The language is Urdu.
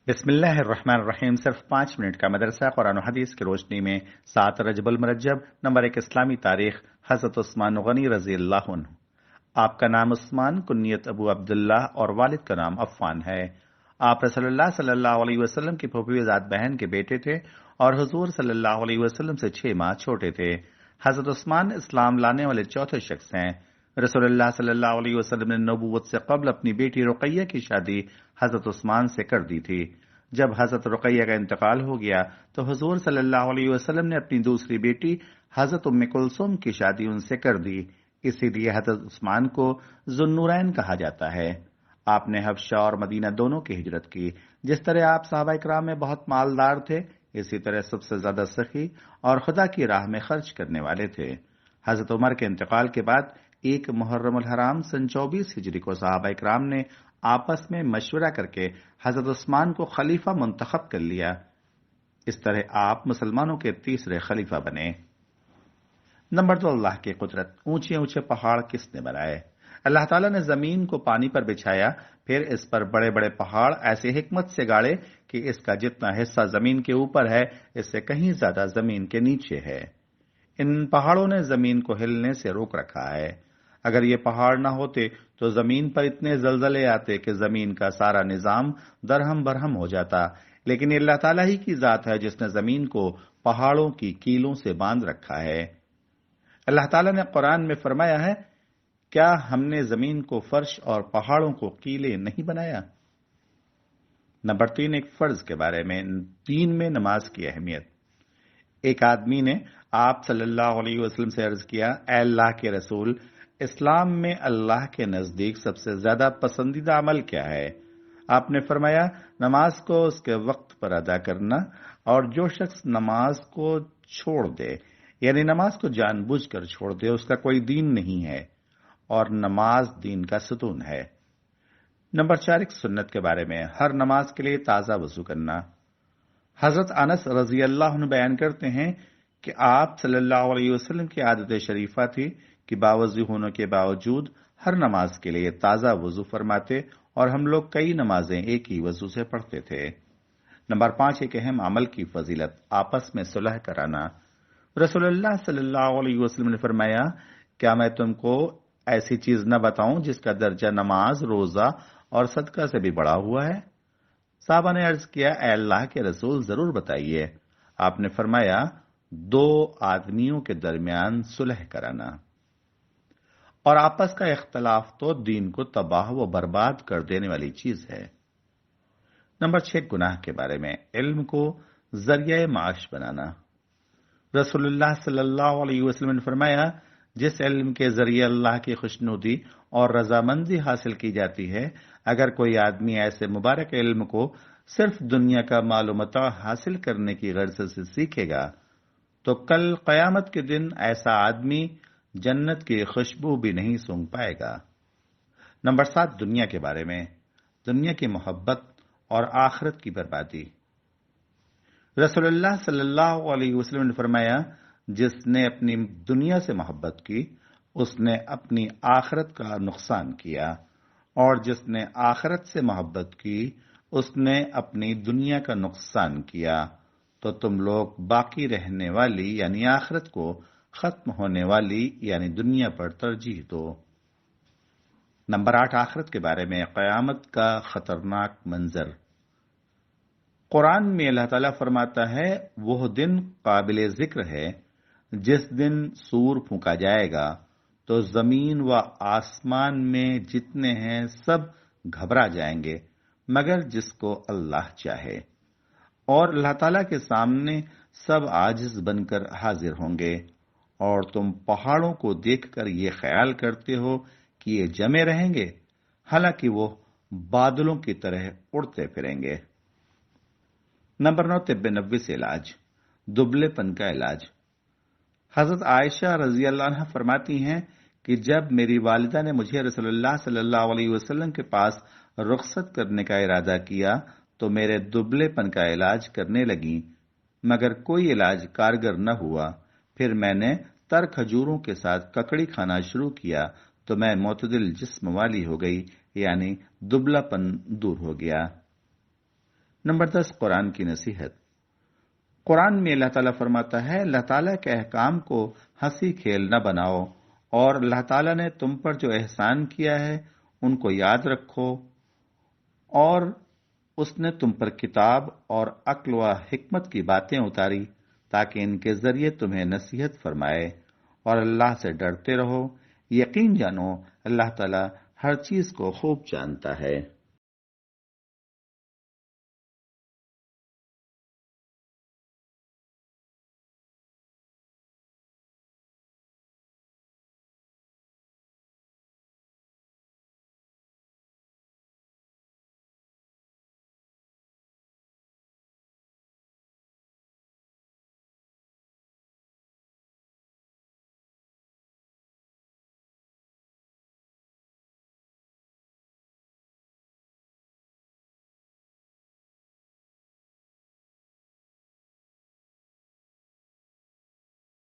بسم اللہ الرحمن الرحیم۔ صرف 5 منٹ کا مدرسہ قرآن و حدیث کی روشنی میں 7 رجب المرجب نمبر 1 اسلامی تاریخ حضرت عثمان غنی رضی اللہ عنہ۔ آپ کا نام عثمان، کنیت ابو عبداللہ اور والد کا نام عفان ہے۔ آپ رسول اللہ صلی اللہ علیہ وسلم کی پھوپھی ذات بہن کے بیٹے تھے اور حضور صلی اللہ علیہ وسلم سے 6 ماہ چھوٹے تھے۔ حضرت عثمان اسلام لانے والے چوتھے شخص ہیں۔ رسول اللہ صلی اللہ علیہ وسلم نے نبوت سے قبل اپنی بیٹی رقیہ کی شادی حضرت عثمان سے کر دی تھی۔ جب حضرت رقیہ کا انتقال ہو گیا تو حضور صلی اللہ علیہ وسلم نے اپنی دوسری بیٹی حضرت ام کلثوم کی شادی ان سے کر دی۔ اسی لیے حضرت عثمان کو ذو النورین کہا جاتا ہے۔ آپ نے حبشہ اور مدینہ دونوں کی ہجرت کی۔ جس طرح آپ صحابہ کرام میں بہت مالدار تھے، اسی طرح سب سے زیادہ سخی اور خدا کی راہ میں خرچ کرنے والے تھے۔ حضرت عمر کے انتقال کے بعد 1 محرم الحرام سن 24 ہجری کو صحابہ کرام نے آپس میں مشورہ کر کے حضرت عثمان کو خلیفہ منتخب کر لیا۔ اس طرح آپ مسلمانوں کے تیسرے خلیفہ بنے۔ نمبر 2، اللہ کی قدرت۔ اونچے اونچے پہاڑ کس نے بنائے؟ اللہ تعالیٰ نے زمین کو پانی پر بچھایا، پھر اس پر بڑے بڑے پہاڑ ایسے حکمت سے گاڑے کہ اس کا جتنا حصہ زمین کے اوپر ہے اس سے کہیں زیادہ زمین کے نیچے ہے۔ ان پہاڑوں نے زمین کو ہلنے سے روک رکھا ہے۔ اگر یہ پہاڑ نہ ہوتے تو زمین پر اتنے زلزلے آتے کہ زمین کا سارا نظام درہم برہم ہو جاتا، لیکن یہ اللہ تعالیٰ ہی کی ذات ہے جس نے زمین کو پہاڑوں کی کیلوں سے باندھ رکھا ہے۔ اللہ تعالیٰ نے قرآن میں فرمایا ہے، کیا ہم نے زمین کو فرش اور پہاڑوں کو کیلے نہیں بنایا؟ نمبر 3، ایک فرض کے بارے میں، دین میں نماز کی اہمیت۔ ایک آدمی نے آپ صلی اللہ علیہ وسلم سے عرض کیا، اے اللہ کے رسول، اسلام میں اللہ کے نزدیک سب سے زیادہ پسندیدہ عمل کیا ہے؟ آپ نے فرمایا، نماز کو اس کے وقت پر ادا کرنا، اور جو شخص نماز کو چھوڑ دے، یعنی نماز کو جان بوجھ کر چھوڑ دے، اس کا کوئی دین نہیں ہے، اور نماز دین کا ستون ہے۔ نمبر 4، ایک سنت کے بارے میں، ہر نماز کے لیے تازہ وضو کرنا۔ حضرت انس رضی اللہ عنہ بیان کرتے ہیں کہ آپ صلی اللہ علیہ وسلم کی عادت شریفہ تھی کہ باوضو ہونے کے باوجود ہر نماز کے لیے تازہ وضو فرماتے، اور ہم لوگ کئی نمازیں ایک ہی وضو سے پڑھتے تھے۔ نمبر 5، ایک اہم عمل کی فضیلت، آپس میں صلح کرانا۔ رسول اللہ صلی اللہ علیہ وسلم نے فرمایا، کیا میں تم کو ایسی چیز نہ بتاؤں جس کا درجہ نماز، روزہ اور صدقہ سے بھی بڑا ہوا ہے؟ صحابہ نے عرض کیا، اے اللہ کے رسول، ضرور بتائیے۔ آپ نے فرمایا، 2 آدمیوں کے درمیان صلح کرانا۔ اور آپس کا اختلاف تو دین کو تباہ و برباد کر دینے والی چیز ہے۔ نمبر 6، گناہ کے بارے میں، علم کو ذریعہ معاش بنانا۔ رسول اللہ صلی اللہ علیہ وسلم نے فرمایا، جس علم کے ذریعے اللہ کی خوشنودی اور رضامندی حاصل کی جاتی ہے، اگر کوئی آدمی ایسے مبارک علم کو صرف دنیا کا مال و متاع حاصل کرنے کی غرض سے سیکھے گا تو کل قیامت کے دن ایسا آدمی جنت کی خوشبو بھی نہیں سونگھ پائے گا۔ نمبر 7، دنیا کے بارے میں، دنیا کی محبت اور آخرت کی بربادی۔ رسول اللہ صلی اللہ علیہ وسلم نے فرمایا، جس نے اپنی دنیا سے محبت کی اس نے اپنی آخرت کا نقصان کیا، اور جس نے آخرت سے محبت کی اس نے اپنی دنیا کا نقصان کیا۔ تو تم لوگ باقی رہنے والی یعنی آخرت کو ختم ہونے والی یعنی دنیا پر ترجیح دو۔ نمبر 8، آخرت کے بارے میں، قیامت کا خطرناک منظر۔ قرآن میں اللہ تعالیٰ فرماتا ہے، وہ دن قابل ذکر ہے جس دن سور پھونکا جائے گا تو زمین و آسمان میں جتنے ہیں سب گھبرا جائیں گے مگر جس کو اللہ چاہے، اور اللہ تعالیٰ کے سامنے سب عاجز بن کر حاضر ہوں گے، اور تم پہاڑوں کو دیکھ کر یہ خیال کرتے ہو کہ یہ جمے رہیں گے، حالانکہ وہ بادلوں کی طرح اڑتے پھریں گے۔ نمبر 9، طب نبوی سے علاج، دبلے پن کا علاج۔ حضرت عائشہ رضی اللہ عنہ فرماتی ہیں کہ جب میری والدہ نے مجھے رسول اللہ صلی اللہ علیہ وسلم کے پاس رخصت کرنے کا ارادہ کیا تو میرے دبلے پن کا علاج کرنے لگیں، مگر کوئی علاج کارگر نہ ہوا۔ پھر میں نے تر کھجوروں کے ساتھ ککڑی کھانا شروع کیا تو میں معتدل جسم والی ہو گئی، یعنی دبلا پن دور ہو گیا۔ نمبر 10 قرآن کی نصیحت۔ قرآن میں اللہ تعالیٰ فرماتا ہے اللہ تعالیٰ کے احکام کو ہنسی کھیل نہ بناؤ، اور اللہ تعالیٰ نے تم پر جو احسان کیا ہے ان کو یاد رکھو، اور اس نے تم پر کتاب اور عقل و حکمت کی باتیں اتاری تاکہ ان کے ذریعے تمہیں نصیحت فرمائے، اور اللہ سے ڈرتے رہو، یقین جانو اللہ تعالیٰ ہر چیز کو خوب جانتا ہے۔